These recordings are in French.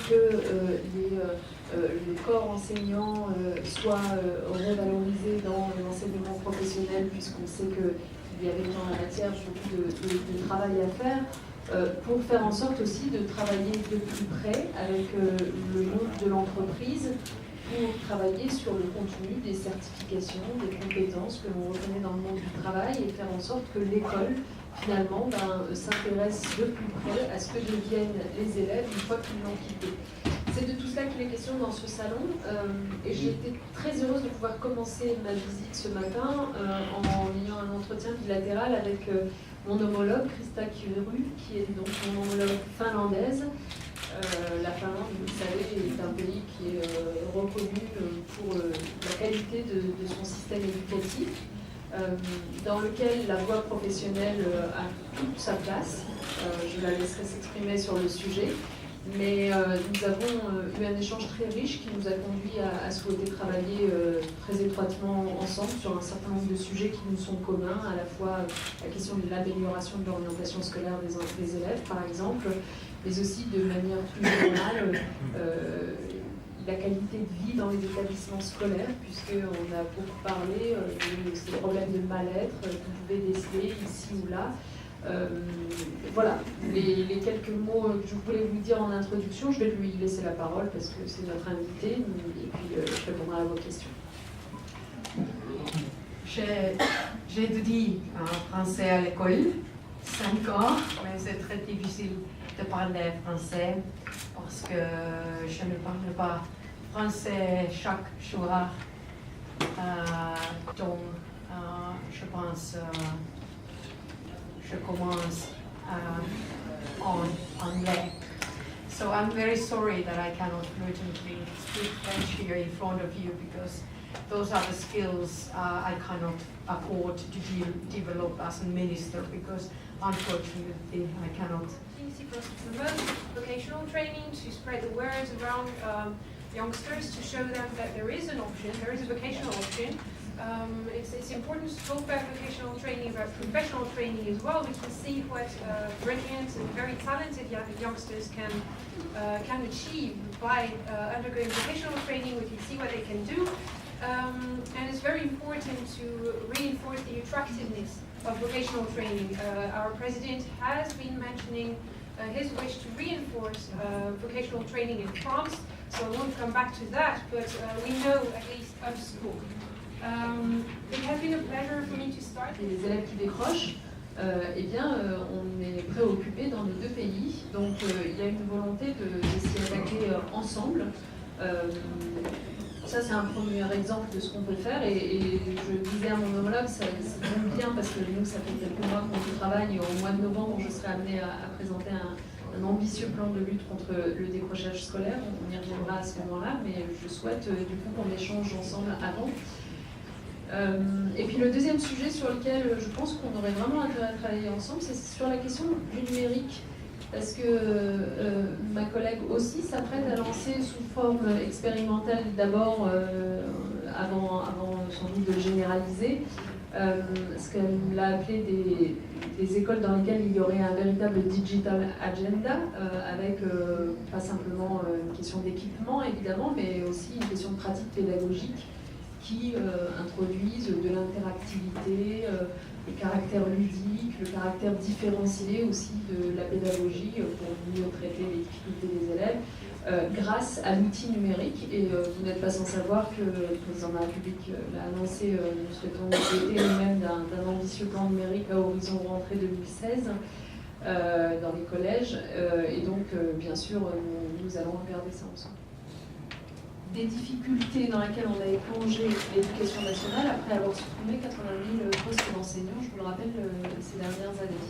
que les corps enseignants soient revalorisés dans l'enseignement professionnel, puisqu'on sait qu'il y avait en la matière beaucoup de travail à faire, pour faire en sorte aussi de travailler de plus près avec le monde de l'entreprise, pour travailler sur le contenu des certifications, des compétences que l'on reconnaît dans le monde du travail, et faire en sorte que l'école, finalement, s'intéresse de plus près à ce que deviennent les élèves une fois qu'ils l'ont quitté. C'est de tout cela qu'il est question dans ce salon, et j'ai été très heureuse de pouvoir commencer ma visite ce matin en ayant un entretien bilatéral avec mon homologue Krista Kiuru, qui est donc mon homologue finlandaise. La Finlande, vous le savez, est un pays qui est reconnu pour la qualité de son système éducatif, dans lequel la voie professionnelle a toute sa place. Je la laisserai s'exprimer sur le sujet. Mais nous avons eu un échange très riche qui nous a conduit à souhaiter travailler très étroitement ensemble sur un certain nombre de sujets qui nous sont communs, à la fois la question de l'amélioration de l'orientation scolaire des élèves, par exemple, mais aussi de manière plus générale la qualité de vie dans les établissements scolaires, puisqu'on a beaucoup parlé de ces problèmes de mal-être qu'on pouvait déceler ici ou là. Voilà, les quelques mots que je voulais vous dire en introduction, je vais lui laisser la parole parce que c'est notre invité, et puis je répondrai à vos questions. J'ai étudié en français à l'école, 5 ans, mais c'est très difficile de parler français parce que je ne parle pas français chaque jour. Donc, je pense je commence en anglais. So I'm very sorry that I cannot fluently speak French here in front of you because those are the skills I cannot afford to develop as a minister because unfortunately I cannot. For us to promote vocational training, to spread the word around youngsters, to show them that there is an option, there is a vocational option. It's important to talk about vocational training, about professional training as well. We can see what brilliant and very talented youngsters can achieve by undergoing vocational training. We can see what they can do. And it's very important to reinforce the attractiveness of vocational training. Our president has been mentioning his wish to reinforce vocational training in France, so I won't come back to that, but we know at least of school. It has been a pleasure for me to start. Les élèves qui décrochent, eh bien, on est préoccupés dans les deux pays, donc il y a une volonté de s'y attaquer ensemble. Ça, c'est un premier exemple de ce qu'on peut faire, et je disais à mon homologue, ça tombe bien parce que nous, ça fait quelques mois qu'on travaille, et au mois de novembre, je serai amenée à présenter un ambitieux plan de lutte contre le décrochage scolaire. On y reviendra à ce moment-là, mais je souhaite du coup qu'on échange ensemble avant. Et puis le deuxième sujet sur lequel je pense qu'on aurait vraiment intérêt à travailler ensemble, c'est sur la question du numérique. Parce que ma collègue aussi s'apprête à lancer sous forme expérimentale d'abord, avant sans doute de le généraliser, ce qu'elle a appelé des écoles dans lesquelles il y aurait un véritable digital agenda, avec pas simplement une question d'équipement évidemment, mais aussi une question de pratique pédagogique qui introduisent de l'interactivité, le caractère ludique, le caractère différencié aussi de la pédagogie pour mieux traiter les difficultés des élèves grâce à l'outil numérique. Et vous n'êtes pas sans savoir que le président de la République l'a annoncé, nous souhaitons doter nous-mêmes d'un ambitieux plan numérique à horizon rentrée 2016 dans les collèges. Et donc, bien sûr, nous allons regarder ça ensemble. Des difficultés dans lesquelles on avait plongé l'éducation nationale après avoir supprimé 80 000 postes d'enseignants, je vous le rappelle, ces dernières années.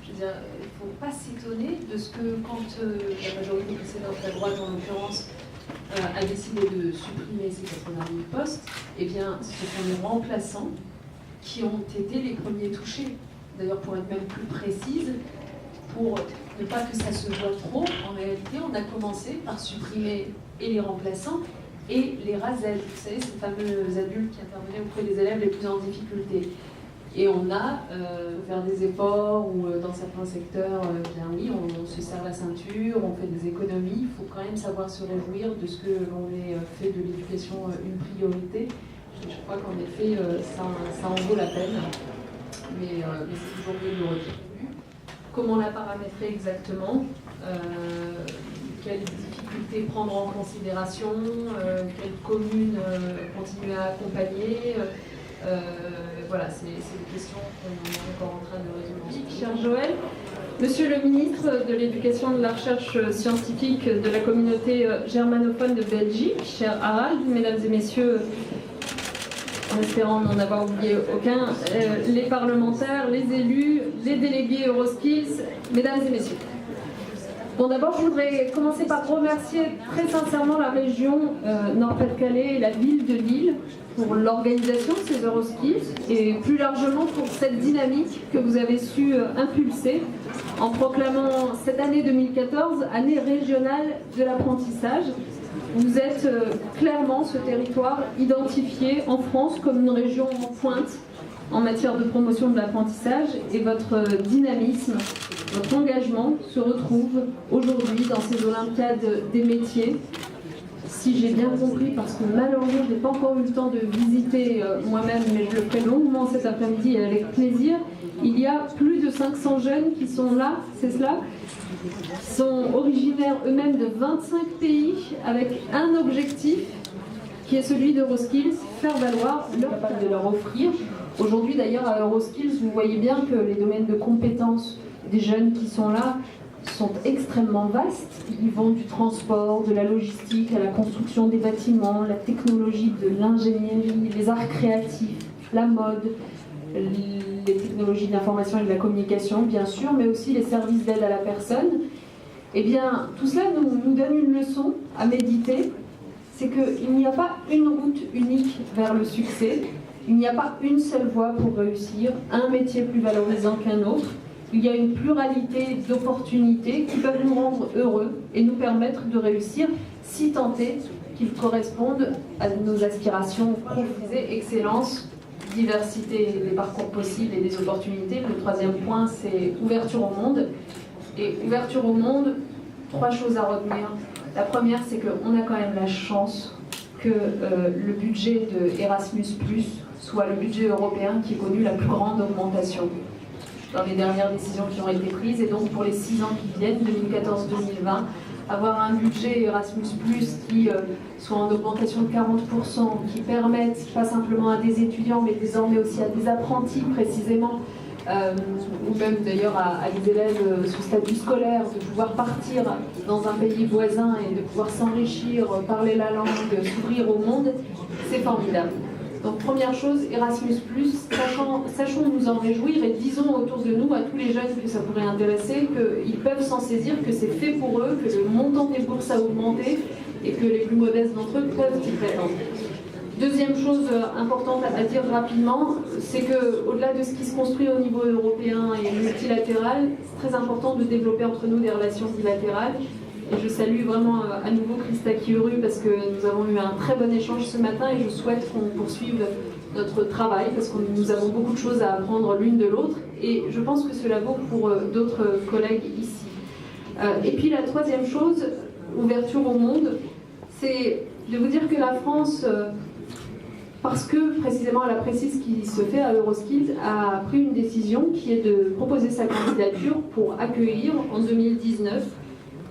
Je veux dire, il ne faut pas s'étonner de ce que quand la majorité précédente, la droite en l'occurrence, a décidé de supprimer ces 80 000 postes, eh bien, ce sont les remplaçants qui ont été les premiers touchés. D'ailleurs, pour être même plus précise, pour ne pas que ça se voit trop, en réalité, on a commencé par supprimer et les remplaçants et les RASEL, vous savez, ces fameux adultes qui intervenaient auprès des élèves les plus en difficulté. Et on a faire des efforts ou dans certains secteurs, bien oui, on se serre la ceinture, on fait des économies. Il faut quand même savoir se réjouir de ce que l'on ait fait de l'éducation une priorité. Et je crois qu'en effet, ça en vaut la peine. Mais c'est toujours mieux de le redire. Comment la paramétrer exactement, quelles difficultés prendre en considération, quelles communes continuer à accompagner. Voilà, c'est des questions qu'on est encore en train de résoudre. Cher Joël, Monsieur le ministre de l'Éducation et de la Recherche scientifique de la communauté germanophone de Belgique, cher Harald, mesdames et messieurs, en espérant n'en avoir oublié aucun, les parlementaires, les élus, les délégués Euroskills, mesdames et messieurs. Bon, d'abord, je voudrais commencer par remercier très sincèrement la région Nord-Pas-de-Calais et la ville de Lille pour l'organisation de ces Euroskills et plus largement pour cette dynamique que vous avez su impulser en proclamant cette année 2014 année régionale de l'apprentissage. Vous êtes clairement ce territoire identifié en France comme une région en pointe en matière de promotion de l'apprentissage et votre dynamisme, votre engagement se retrouve aujourd'hui dans ces Olympiades des métiers. Si j'ai bien compris, parce que malheureusement je n'ai pas encore eu le temps de visiter moi-même, mais je le ferai longuement cet après-midi avec plaisir, il y a plus de 500 jeunes qui sont là, c'est cela, qui sont originaires eux-mêmes de 25 pays avec un objectif qui est celui d'Euroskills, faire valoir de leur offrir. Aujourd'hui d'ailleurs à Euroskills, vous voyez bien que les domaines de compétences des jeunes qui sont là sont extrêmement vastes. Ils vont du transport, de la logistique, à la construction des bâtiments, la technologie de l'ingénierie, les arts créatifs, la mode, les technologies de l'information et de la communication, bien sûr, mais aussi les services d'aide à la personne. Eh bien, tout cela nous donne une leçon à méditer, c'est qu'il n'y a pas une route unique vers le succès, il n'y a pas une seule voie pour réussir, un métier plus valorisant qu'un autre. Il y a une pluralité d'opportunités qui peuvent nous rendre heureux et nous permettre de réussir si tant est qu'ils correspondent à nos aspirations profondes, excellence, diversité des parcours possibles et des opportunités. Le troisième point, c'est ouverture au monde. Et ouverture au monde, 3 choses à retenir. La première, c'est qu'on a quand même la chance que le budget de Erasmus+, soit le budget européen qui ait connu la plus grande augmentation dans les dernières décisions qui ont été prises. Et donc pour les 6 ans qui viennent, 2014-2020, avoir un budget Erasmus+, qui soit en augmentation de 40%, qui permette pas simplement à des étudiants, mais désormais aussi à des apprentis précisément, ou même d'ailleurs à des élèves sous statut scolaire, de pouvoir partir dans un pays voisin et de pouvoir s'enrichir, parler la langue, s'ouvrir au monde, c'est formidable. Donc première chose, Erasmus+, sachons nous en réjouir et disons autour de nous à tous les jeunes que ça pourrait intéresser qu'ils peuvent s'en saisir, que c'est fait pour eux, que le montant des bourses a augmenté et que les plus modestes d'entre eux peuvent y prétendre. Deuxième chose importante à dire rapidement, c'est qu'au-delà de ce qui se construit au niveau européen et multilatéral, c'est très important de développer entre nous des relations bilatérales. Et je salue vraiment à nouveau Christa Kiuru parce que nous avons eu un très bon échange ce matin et je souhaite qu'on poursuive notre travail parce que nous avons beaucoup de choses à apprendre l'une de l'autre et je pense que cela vaut pour d'autres collègues ici. Et puis la troisième chose, ouverture au monde, c'est de vous dire que la France, parce que précisément elle apprécie ce qui se fait à Euroskills, a pris une décision qui est de proposer sa candidature pour accueillir en 2019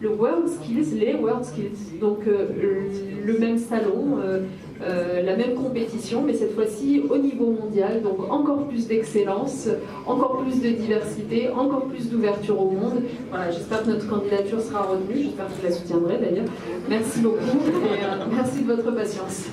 le WorldSkills, les WorldSkills, donc le même salon, la même compétition, mais cette fois-ci au niveau mondial, donc encore plus d'excellence, encore plus de diversité, encore plus d'ouverture au monde. Voilà, j'espère que notre candidature sera retenue, j'espère que vous la soutiendrez d'ailleurs. Merci beaucoup et merci de votre patience.